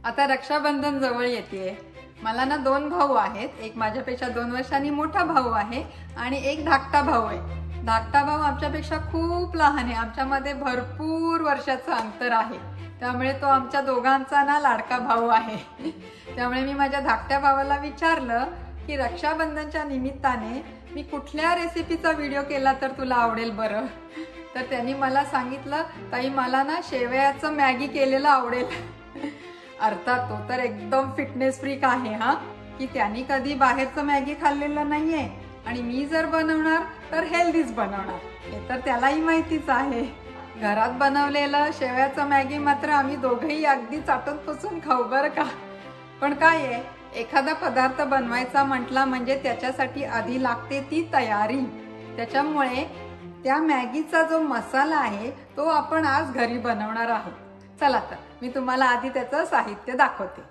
आता रक्षाबंधन जवळ येते। मला ना 2 भाऊ आहेत, एक माझ्यापेक्षा 2 वर्षांनी मोठा भाऊ आहे आणि एक धाकटा भाऊ आहे। धाकटा भाऊ आमच्यापेक्षा खूप लहान आहे, आमच्यामध्ये भरपूर वर्षाचं अंतर आहे, त्यामुळे तो आमच्या दोघांचा ना लाडका भाऊ आहे। त्यामुळे मी माझ्या धाकट्या भावाला विचारलं की रक्षाबंधनच्या निमित्ताने मी कुठल्या रेसिपीचा व्हिडिओ केला तर तुला आवडेल बरं। तर त्यांनी मला सांगितलं, ताई मला ना शेवयाचं मॅगी केलेलं आवडेल। अर्थात तो तर एकदम फिटनेस फ्रीक आहे हा, की त्यांनी कधी बाहेरचं मॅगी खाल्लेलं नाहीये आणि मी जर बनवणार तर हेल्दीच बनवणार, हे तर त्यालाही माहितीच आहे। घरात बनवलेलं शेवयाचं मॅगी मात्र आम्ही दोघेही अगदी चाटून पुसून खाऊ बरं का। पण काय आहे, एखादा पदार्थ बनवायचा म्हटला म्हणजे त्याच्यासाठी आधी लागते ती तयारी। त्याच्यामुळे त्या मॅगीचा जो मसाला आहे तो आपण आज घरी बनवणार आहोत। चला तर मी तुम्हाला आधी त्याचं साहित्य दाखवते।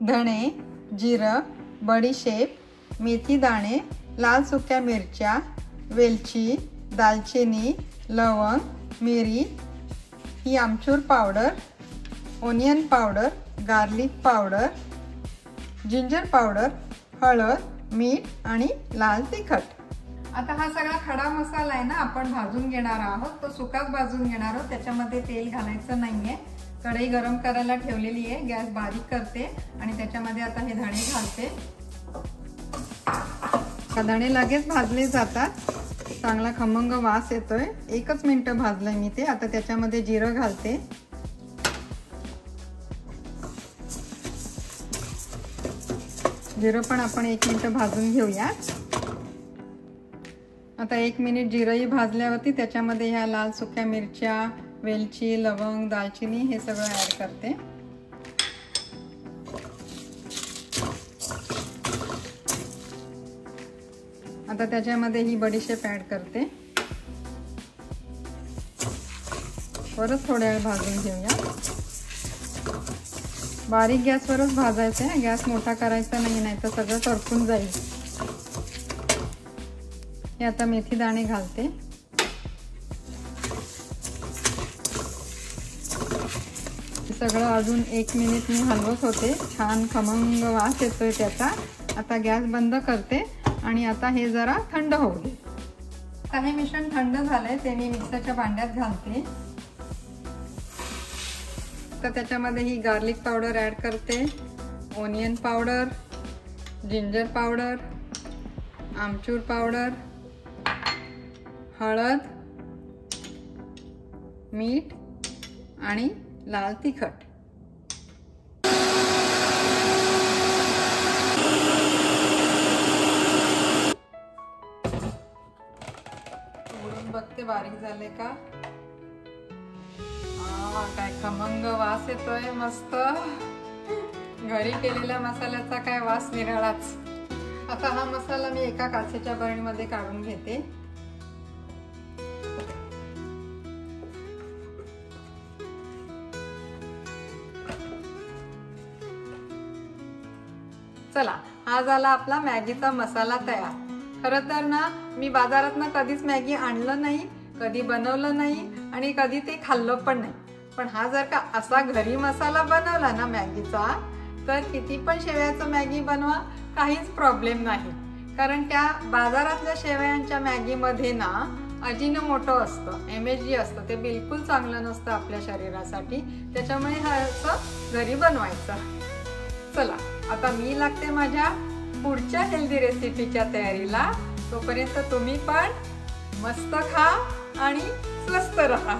धणे, जिरं, बडीशेप, मेथी दाणे, लाल सुक्या मिरच्या, वेलची, दालचिनी, लवंग, मिरी, ही आमचूर powder, onion powder, garlic powder, ginger powder, हळद, मीठ आणि लाल तिखट। आता हा सगळा खडा मसाला आहे ना आपण भाजून घेणार आहोत, तो सुकाच भाजून घेणार आहोत, त्याच्यामध्ये तेल घालायचं नाहीये। कढई गरम करायला ठेवलेली आहे, गॅस बारीक करते आणि त्याच्यामध्ये आता हे धणे घालते। धणे लगेच भाजले जातात, चांगला खमंग वास येतोय। 1 मिनिट भाजलंय मी ते। आता त्याच्यामध्ये जिरं घालते, जिरं पण आपण 1 मिनिट भाजून घेऊया। आता 1 मिनिट जिरंही भाजल्यावरती त्याच्यामध्ये ह्या लाल सुक्या मिरच्या, वेलची, लवंग, दालचिनी हे सगळं ऍड करते। आता त्याच्यामध्ये ही बडीशेप ऍड करते, परत थोड्या वेळ भाजून घेऊया। बारीक गॅसवरच भाजायचं आहे, गॅस मोठा करायचा नाही तर सगळं करपून जाईल। हे आता मेथी दाणे घालते, सगळं अजून 1 मिनिट मी हलवत होते, छान खमंग वास येतोय त्याचा। आता गॅस बंद करते आणि आता हे जरा थंड होऊ दे। आता हे मिश्रण थंड झालंय, ते मी मिक्सरच्या भांड्यात घालते। तर त्याच्यामध्ये ही गार्लिक पावडर ऍड करते, ओनियन पावडर, जिंजर पावडर, आमचूर पावडर, हळद, मीठ आणि लाल तिखट। उघडून बघते बारीक झाले का। काय खमंग वास येतोय, मस्त। घरी केलेल्या मसाल्याचा काय वास निराळाच। आता हा मसाला मी एका काचेच्या बरणीमध्ये काढून घेते। चला, हा झाला आपला मॅगीचा मसाला तयार। खरं तर ना मी बाजारातनं कधीच मॅगी आणलं नाही, कधी बनवलं नाही आणि कधी ते खाल्लं पण नाही। पण हा जर का असा घरी मसाला बनवला ना मॅगीचा, तर किती पण शेवयाचं मॅगी बनवा, काहीच प्रॉब्लेम नाही। कारण त्या बाजारातल्या शेवयांच्या मॅगीमध्ये ना अजिनोमोटो असतं, MSG असतं, ते बिलकुल चांगलं नसतं आपल्या शरीरासाठी। त्याच्यामुळे हा असं घरी बनवायचं। चला आता मी लागते माझ्या पुढच्या हेल्दी रेसिपीच्या तयारीला। तोपर्यंत तुम्ही पण मस्त खा आणि स्वस्त रहा।